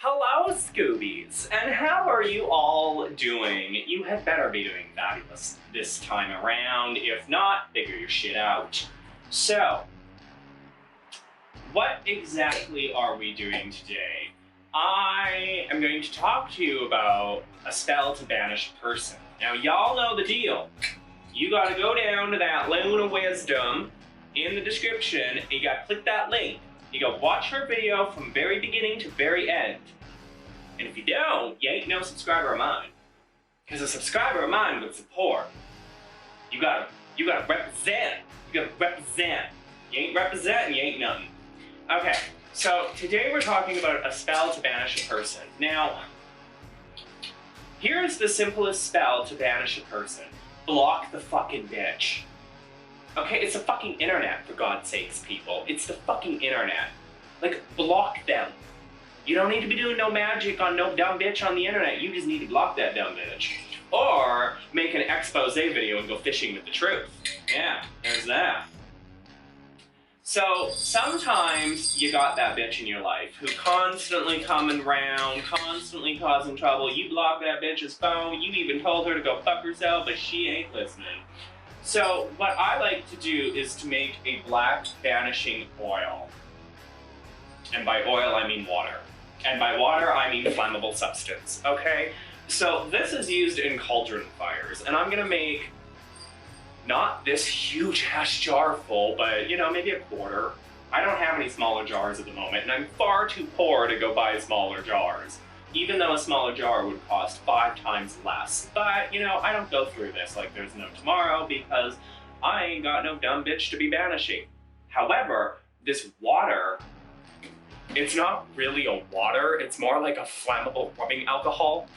Hello, Scoobies, and how are you all doing? You had better be doing fabulous this time around. If not, figure your shit out. So, what exactly are we doing today? I am going to talk to you about a spell to banish a person. Now, y'all know the deal. You gotta go down to that Luna Wisdom in the description, and you gotta click that link. You go watch her video from very beginning to very end. And if you don't, you ain't no subscriber of mine. Because a subscriber of mine would support. You gotta represent. You gotta represent. You ain't representing, you ain't nothing. Okay, so today we're talking about a spell to banish a person. Now, here's the simplest spell to banish a person. Block the fucking bitch. Okay, it's the fucking internet, for God's sakes, people. It's the fucking internet. Like, block them. You don't need to be doing no magic on no dumb bitch on the internet. You just need to block that dumb bitch. Or make an expose video and go fishing with the truth. Yeah, there's that. So, sometimes you got that bitch in your life who constantly coming around, constantly causing trouble. You block that bitch's phone. You even told her to go fuck herself, but she ain't listening. So what I like to do is to make a black banishing oil. And by oil, I mean water. And by water, I mean flammable substance, okay? So this is used in cauldron fires, and I'm gonna make not this huge ass jar full, but you know, maybe a quarter. I don't have any smaller jars at the moment, and I'm far too poor to go buy smaller jars. Even though a smaller jar would cost 5 times less. But, you know, I don't go through this like there's no tomorrow because I ain't got no dumb bitch to be banishing. However, this water, it's not really a water, it's more like a flammable rubbing alcohol.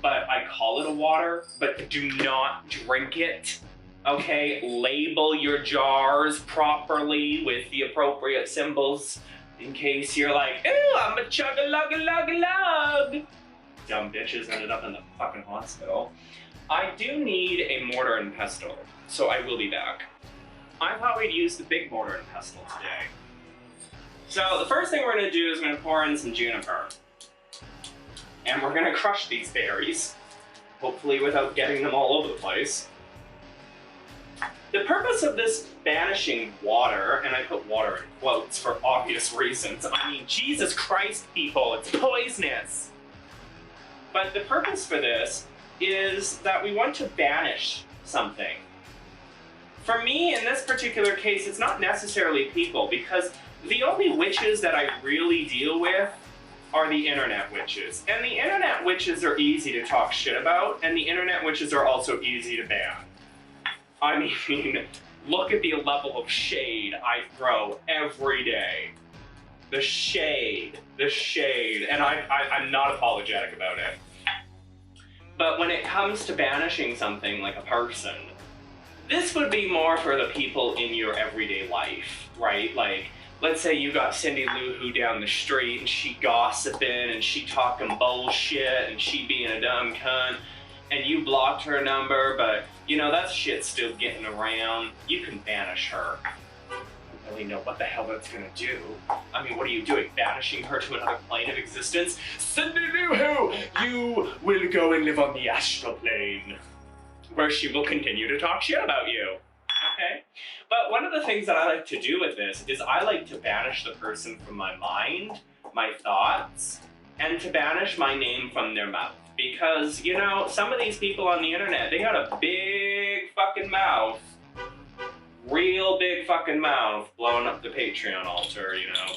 But I call it a water, but do not drink it. Okay, label your jars properly with the appropriate symbols. In case you're like, ooh, I'm a chug-a-lug-a-lug-a-lug. Dumb bitches ended up in the fucking hospital. I do need a mortar and pestle, so I will be back. I thought we'd use the big mortar and pestle today. So the first thing we're gonna do is we're gonna pour in some juniper. And we're gonna crush these berries, hopefully without getting them all over the place. The purpose of this banishing water, and I put water in quotes for obvious reasons, I mean, Jesus Christ, people, it's poisonous. But the purpose for this is that we want to banish something. For me, in this particular case, it's not necessarily people, because the only witches that I really deal with are the internet witches. And the internet witches are easy to talk shit about, and the internet witches are also easy to ban. I mean, look at the level of shade I throw every day. The shade, and I'm not apologetic about it. But when it comes to banishing something like a person, this would be more for the people in your everyday life, right? Like, let's say you got Cindy Lou Who down the street and she gossiping and she talking bullshit and she being a dumb cunt, and you blocked her number, but you know, that shit's still getting around. You can banish her. I don't really know what the hell that's gonna do. I mean, what are you doing? Banishing her to another plane of existence? Cindy Lou Who, you will go and live on the astral plane, where she will continue to talk shit about you. Okay? But one of the things that I like to do with this is I like to banish the person from my mind, my thoughts, and to banish my name from their mouth. Because, you know, some of these people on the internet, they got a big fucking mouth real big fucking mouth blowing up the Patreon altar, you know,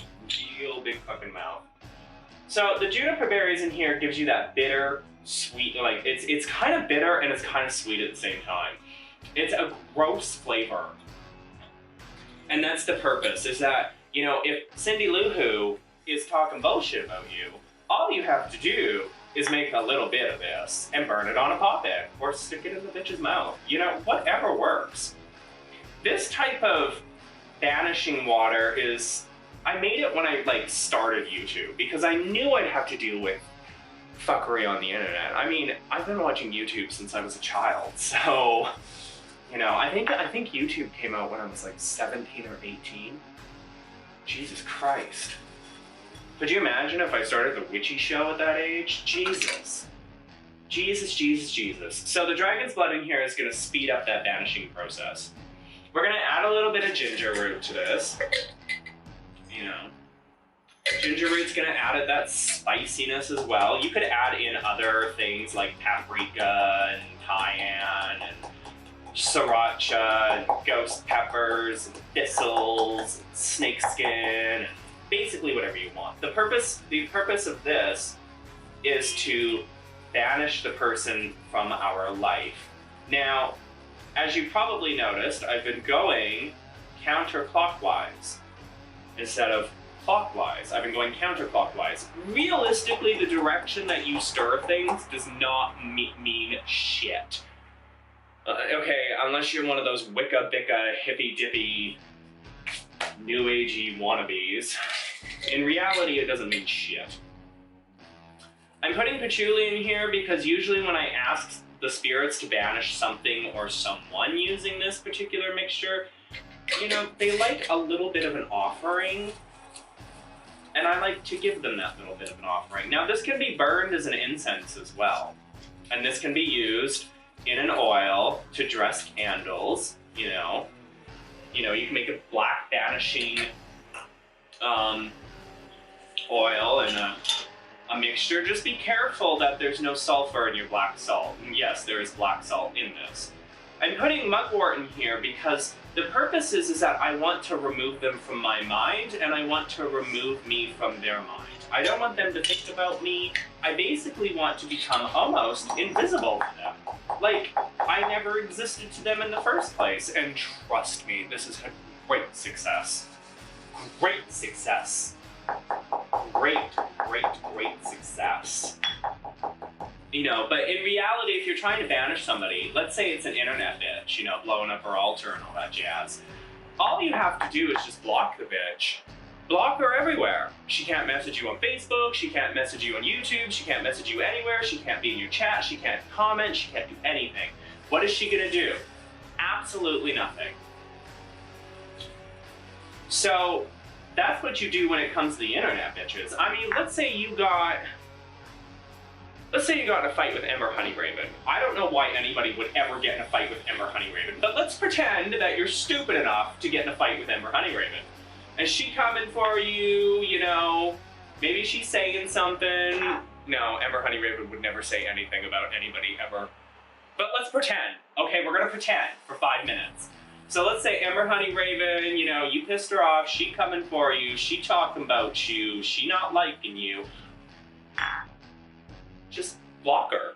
real big fucking mouth. So the juniper berries in here gives you that bitter, sweet, like it's kind of bitter and it's kind of sweet at the same time. It's a gross flavor. And that's the purpose, is that, you know, if Cindy Lou Who is talking bullshit about you, all you have to do is make a little bit of this and burn it on a pop egg or stick it in the bitch's mouth. You know, whatever works. This type of banishing water is, I made it when I like started YouTube because I knew I'd have to deal with fuckery on the internet. I mean, I've been watching YouTube since I was a child, so, you know, I think YouTube came out when I was like 17 or 18. Jesus Christ. Could you imagine if I started the witchy show at that age? Jesus. Jesus, Jesus, Jesus. So the dragon's blood in here is going to speed up that banishing process. We're going to add a little bit of ginger root to this. You know, ginger root's going to add that spiciness as well. You could add in other things like paprika and cayenne and sriracha and ghost peppers and thistles and snakeskin and basically whatever you want. The purpose of this is to banish the person from our life. Now, as you probably noticed, I've been going counterclockwise instead of clockwise. I've been going counterclockwise. Realistically, the direction that you stir things does not mean shit. Okay, unless you're one of those wicca-bicca, hippy-dippy, new agey wannabes. In reality, it doesn't mean shit. I'm putting patchouli in here because usually when I ask the spirits to banish something or someone using this particular mixture, you know, they like a little bit of an offering, and I like to give them that little bit of an offering. Now, this can be burned as an incense as well, and this can be used in an oil to dress candles, you know. You know, you can make a black banishing oil and a mixture. Just be careful that there's no sulfur in your black salt. And yes, there is black salt in this. I'm putting mugwort in here because the purpose is that I want to remove them from my mind and I want to remove me from their mind. I don't want them to think about me. I basically want to become almost invisible to them. Like, I never existed to them in the first place. And trust me, this is a great success. Great success. Great, great, great success. You know, but in reality, if you're trying to banish somebody, let's say it's an internet bitch, you know, blowing up her altar and all that jazz, all you have to do is just block the bitch. Block her everywhere. She can't message you on Facebook, she can't message you on YouTube, she can't message you anywhere, she can't be in your chat, she can't comment, she can't do anything. What is she gonna do? Absolutely nothing. So, that's what you do when it comes to the internet, bitches. I mean, let's say you got in a fight with Ember Honeyraven. I don't know why anybody would ever get in a fight with Ember Honeyraven, but let's pretend that you're stupid enough to get in a fight with Ember Honeyraven. And she coming for you, you know, maybe she's saying something. No, Ember Honeyraven would never say anything about anybody ever. But let's pretend. Okay, we're gonna pretend for 5 minutes. So let's say Ember Honeyraven, you know, you pissed her off, she coming for you, she talking about you, she not liking you. Just block her.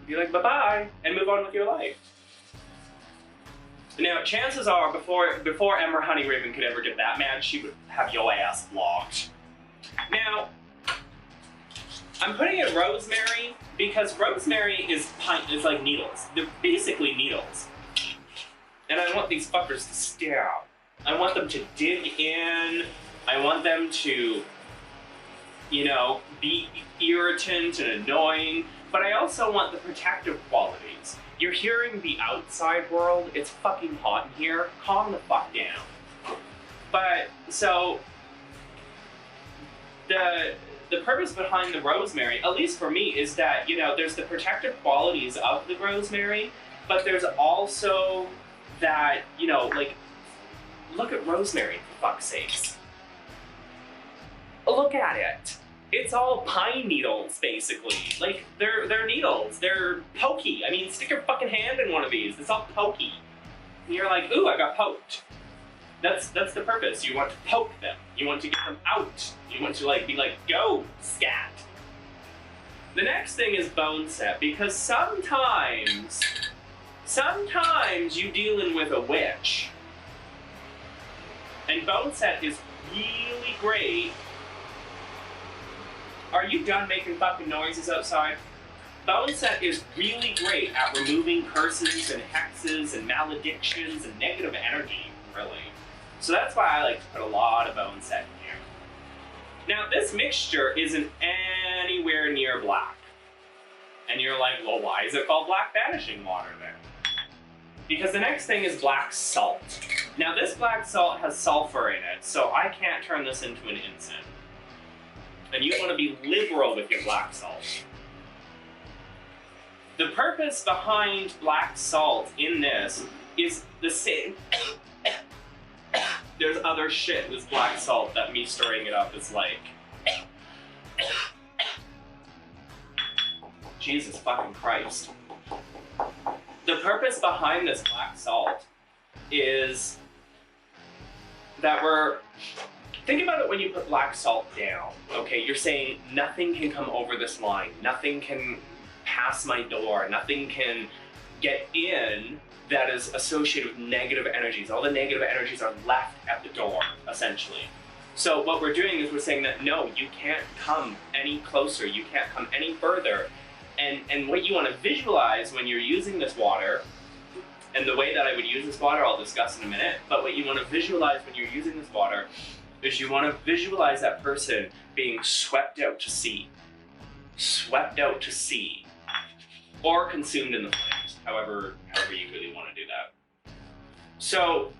Be like, bye-bye, and move on with your life. Now, chances are, before Ember Honeyraven could ever get that mad, she would have your ass blocked. Now, I'm putting in rosemary because rosemary is like needles. They're basically needles. And I want these fuckers to stab. I want them to dig in. I want them to, you know, be irritant and annoying. But I also want the protective qualities. You're hearing the outside world. It's fucking hot in here. Calm the fuck down. But, so, the purpose behind the rosemary, at least for me, is that, you know, there's the protective qualities of the rosemary, but there's also that, you know, like, look at rosemary, for fuck's sakes. Look at it. It's all pine needles, basically. Like, they're needles. They're pokey. I mean, stick your fucking hand in one of these. It's all pokey. And you're like, ooh, I got poked. That's the purpose. You want to poke them. You want to get them out. You want to like be like, go, scat. The next thing is bone set, because sometimes you're dealing with a witch. And bone set is really great. Are you done making fucking noises outside? Bone set is really great at removing curses and hexes and maledictions and negative energy, really. So that's why I like to put a lot of bone set in here. Now, this mixture isn't anywhere near black. And you're like, well, why is it called black banishing water then? Because the next thing is black salt. Now, this black salt has sulfur in it, so I can't turn this into an incense. And you want to be liberal with your black salt. The purpose behind black salt in this is the same. There's other shit with black salt that me stirring it up is like. Jesus fucking Christ. The purpose behind this black salt is that think about it when you put black salt down, okay? You're saying nothing can come over this line, nothing can pass my door, nothing can get in that is associated with negative energies. All the negative energies are left at the door, essentially. So what we're doing is we're saying that no, you can't come any closer, you can't come any further. And what you want to visualize when you're using this water, and the way that I would use this water I'll discuss in a minute, but what you want to visualize when you're using this water is you want to visualize that person being swept out to sea. Swept out to sea. Or consumed in the flames, however you really want to do that. So,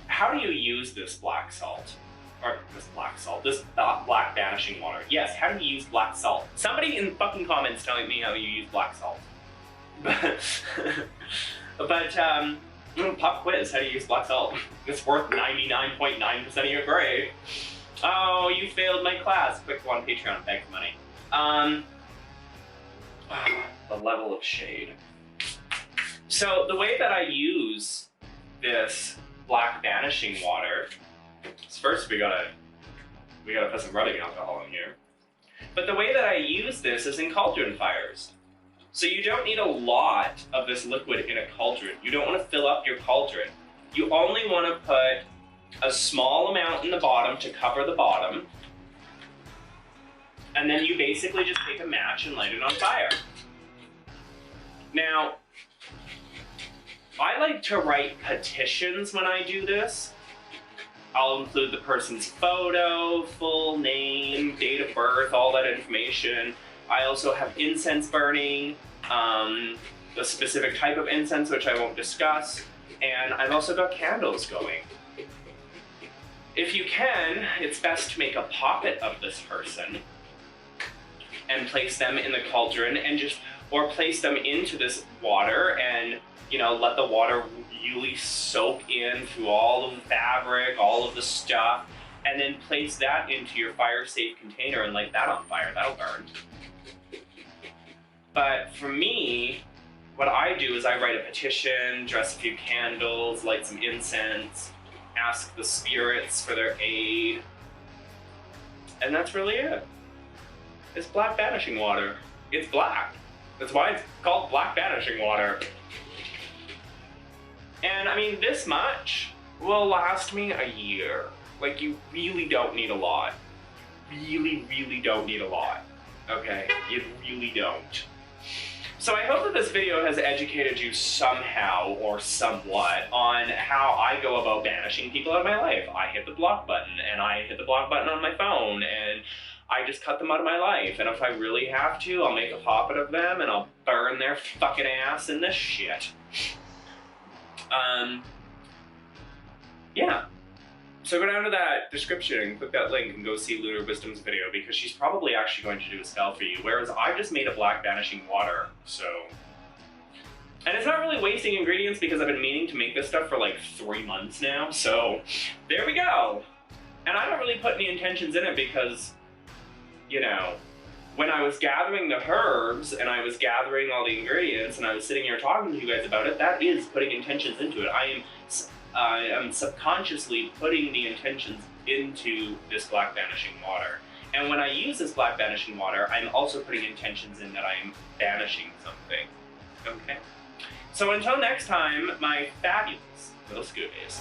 how do you use this black salt? Or this black banishing water. Yes, how do you use black salt? Somebody in the fucking comments telling me how you use black salt. But pop quiz, how do you use black salt? It's worth 99.9% of your grade. Oh, you failed my class. Quick, go on Patreon, beg for money. The level of shade. So the way that I use this black banishing water is first we gotta put some rubbing alcohol in here. But the way that I use this is in cauldron fires. So you don't need a lot of this liquid in a cauldron. You don't want to fill up your cauldron. You only want to put a small amount in the bottom to cover the bottom. And then you basically just take a match and light it on fire. Now, I like to write petitions when I do this. I'll include the person's photo, full name, date of birth, all that information. I also have incense burning, a specific type of incense which I won't discuss, and I've also got candles going. If you can, it's best to make a poppet of this person and place them in the cauldron and or place them into this water and, let the water really soak in through all of the fabric, all of the stuff, and then place that into your fire-safe container and light that on fire. That'll burn. But for me, what I do is I write a petition, dress a few candles, light some incense, ask the spirits for their aid, and that's really it. It's black banishing water. It's black. That's why it's called black banishing water. And I mean, this much will last me a year. Like, you really don't need a lot. Really, really don't need a lot. Okay? You really don't. So I hope that this video has educated you somehow or somewhat on how I go about banishing people out of my life. I hit the block button, and I hit the block button on my phone, and I just cut them out of my life. And if I really have to, I'll make a poppet of them, and I'll burn their fucking ass in this shit. Yeah. So go down to that description and click that link and go see Lunar Wisdom's video, because she's probably actually going to do a spell for you, whereas I just made a black banishing water, so. And it's not really wasting ingredients because I've been meaning to make this stuff for like 3 months now, so there we go. And I don't really put any intentions in it because, when I was gathering the herbs and I was gathering all the ingredients and I was sitting here talking to you guys about it, that is putting intentions into it. I am subconsciously putting the intentions into this black banishing water. And when I use this black banishing water, I'm also putting intentions in that I am banishing something. Okay? So until next time, my fabulous little Scoobies.